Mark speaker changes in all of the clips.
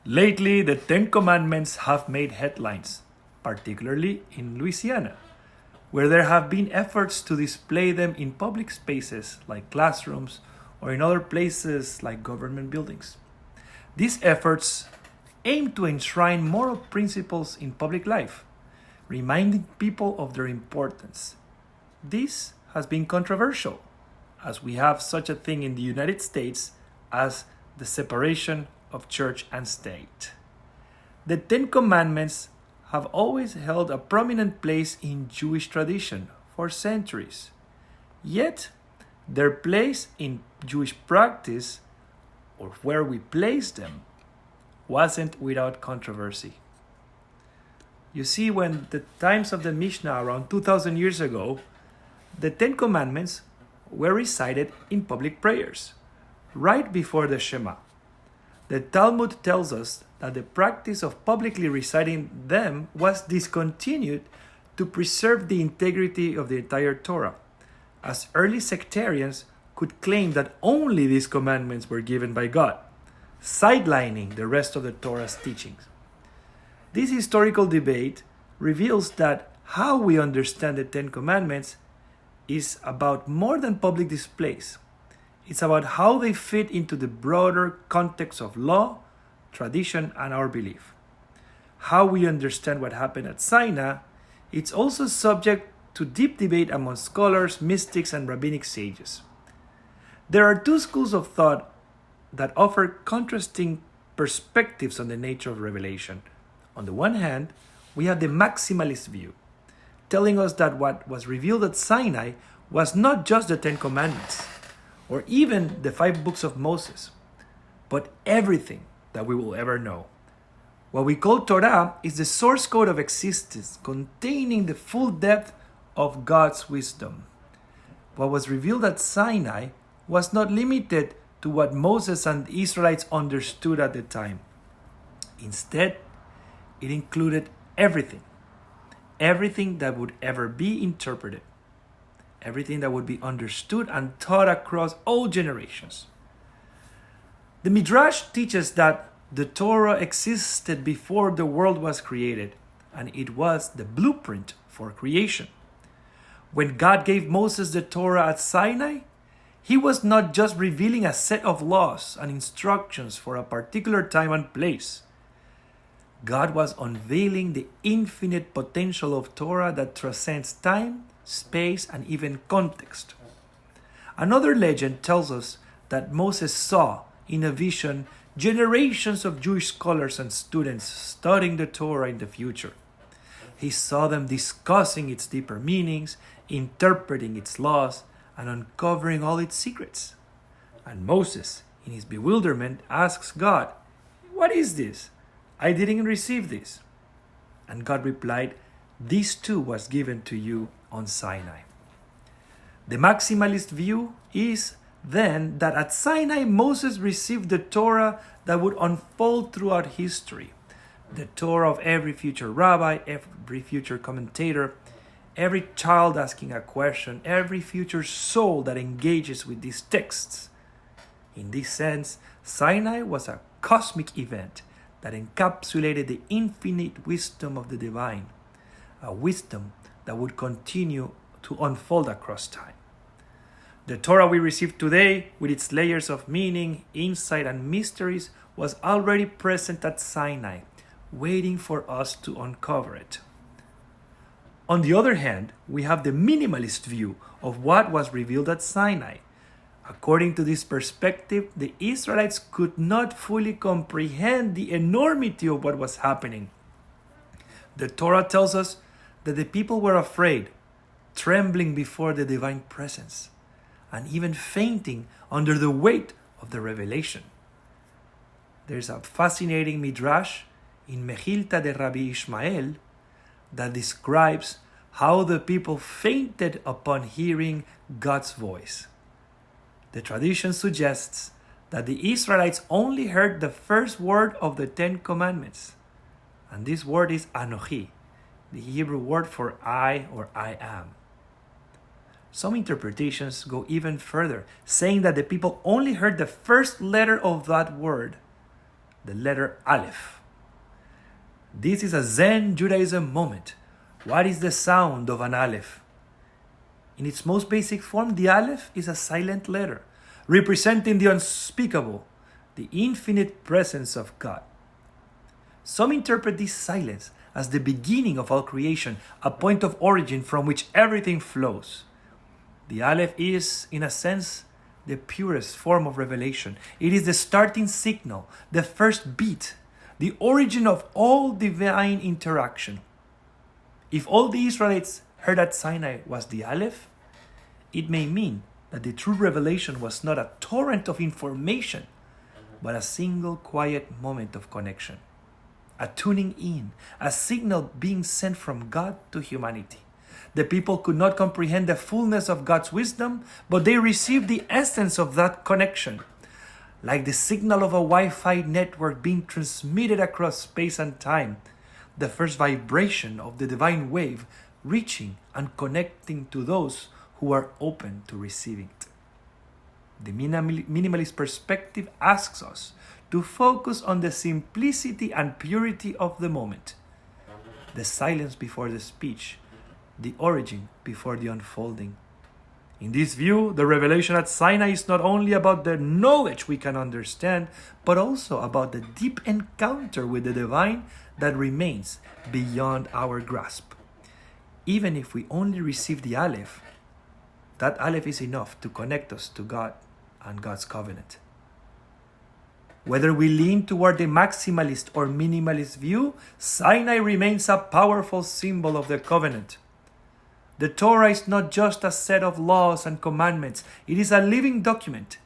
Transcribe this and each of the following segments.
Speaker 1: Lately, the Ten Commandments have made headlines, particularly in Louisiana, where there have been efforts to display them in public spaces like classrooms or in other places like government buildings. These efforts aim to enshrine moral principles in public life, reminding people of their importance. This has been controversial, as we have such a thing in the United States as the separation of church and state. The Ten Commandments have always held a prominent place in Jewish tradition for centuries. Yet, their place in Jewish practice, or where we placed them, wasn't without controversy. You see, when the times of the Mishnah around 2,000 years ago, the Ten Commandments were recited in public prayers, right before the Shema. The Talmud tells us that the practice of publicly reciting them was discontinued to preserve the integrity of the entire Torah, as early sectarians could claim that only these commandments were given by God, sidelining the rest of the Torah's teachings. This historical debate reveals that how we understand the Ten Commandments is about more than public displays. It's about how they fit into the broader context of law, tradition, and our belief. How we understand what happened at Sinai, it's also subject to deep debate among scholars, mystics, and rabbinic sages. There are two schools of thought that offer contrasting perspectives on the nature of revelation. On the one hand, we have the maximalist view, telling us that what was revealed at Sinai was not just the Ten Commandments, or even the 5 books of Moses, but everything that we will ever know. What we call Torah is the source code of existence, containing the full depth of God's wisdom. What was revealed at Sinai was not limited to what Moses and the Israelites understood at the time. Instead, it included everything that would ever be interpreted, everything that would be understood and taught across all generations. The Midrash teaches that the Torah existed before the world was created, and it was the blueprint for creation. When God gave Moses the Torah at Sinai, he was not just revealing a set of laws and instructions for a particular time and place. God was unveiling the infinite potential of Torah that transcends time, space, and even context. Another legend tells us that Moses saw in a vision generations of Jewish scholars and students studying the Torah in the future. He saw them discussing its deeper meanings, interpreting its laws, and uncovering all its secrets. And Moses, in his bewilderment, asks God, "What is this? I didn't receive this." And God replied, "This too was given to you on Sinai." The maximalist view is then that at Sinai Moses received the Torah that would unfold throughout history, the Torah of every future rabbi, every future commentator, every child asking a question, every future soul that engages with these texts. In this sense, Sinai was a cosmic event that encapsulated the infinite wisdom of the divine, a wisdom that would continue to unfold across time. The Torah we receive today, with its layers of meaning, insight, and mysteries, was already present at Sinai, waiting for us to uncover it. On the other hand, we have the minimalist view of what was revealed at Sinai. According to this perspective, the Israelites could not fully comprehend the enormity of what was happening. The Torah tells us that the people were afraid, trembling before the divine presence, and even fainting under the weight of the revelation. There's a fascinating midrash in Mechilta de Rabbi Ishmael that describes how the people fainted upon hearing God's voice. The tradition suggests that the Israelites only heard the first word of the Ten Commandments, and this word is Anochi, the Hebrew word for I or I am. Some interpretations go even further, saying that the people only heard the first letter of that word, the letter Aleph. This is a Zen Judaism moment. What is the sound of an Aleph? In its most basic form, the Aleph is a silent letter, representing the unspeakable, the infinite presence of God. Some interpret this silence as the beginning of all creation, a point of origin from which everything flows. The Aleph is, in a sense, the purest form of revelation. It is the starting signal, the first beat, the origin of all divine interaction. If all the Israelites heard at Sinai was the Aleph, it may mean that the true revelation was not a torrent of information, but a single quiet moment of connection, a tuning in, a signal being sent from God to humanity. The people could not comprehend the fullness of God's wisdom, but they received the essence of that connection, like the signal of a Wi-Fi network being transmitted across space and time, the first vibration of the divine wave reaching and connecting to those who are open to receiving it. The minimalist perspective asks us to focus on the simplicity and purity of the moment, the silence before the speech, the origin before the unfolding. In this view, the revelation at Sinai is not only about the knowledge we can understand, but also about the deep encounter with the divine that remains beyond our grasp. Even if we only receive the Aleph, that Aleph is enough to connect us to God and God's covenant. Whether we lean toward the maximalist or minimalist view, Sinai remains a powerful symbol of the covenant. The Torah is not just a set of laws and commandments. It is a living document,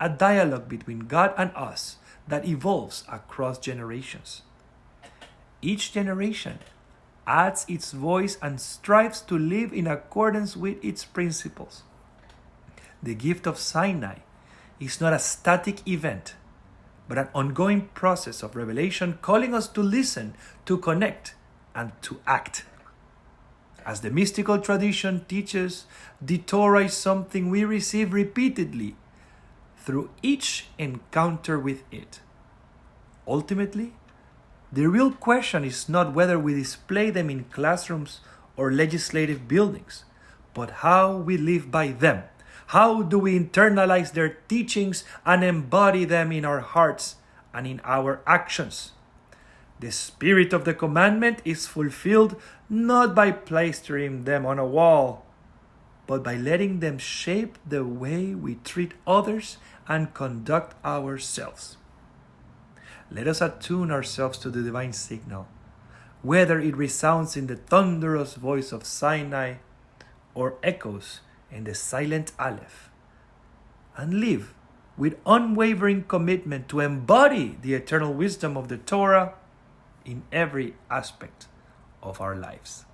Speaker 1: a dialogue between God and us that evolves across generations. Each generation adds its voice and strives to live in accordance with its principles. The gift of Sinai is not a static event, but an ongoing process of revelation calling us to listen, to connect, and to act. As the mystical tradition teaches, the Torah is something we receive repeatedly through each encounter with it. Ultimately, the real question is not whether we display them in classrooms or legislative buildings, but how we live by them. How do we internalize their teachings and embody them in our hearts and in our actions? The spirit of the commandment is fulfilled not by plastering them on a wall, but by letting them shape the way we treat others and conduct ourselves. Let us attune ourselves to the divine signal, whether it resounds in the thunderous voice of Sinai or echoes in the silent Aleph, and live with unwavering commitment to embody the eternal wisdom of the Torah in every aspect of our lives.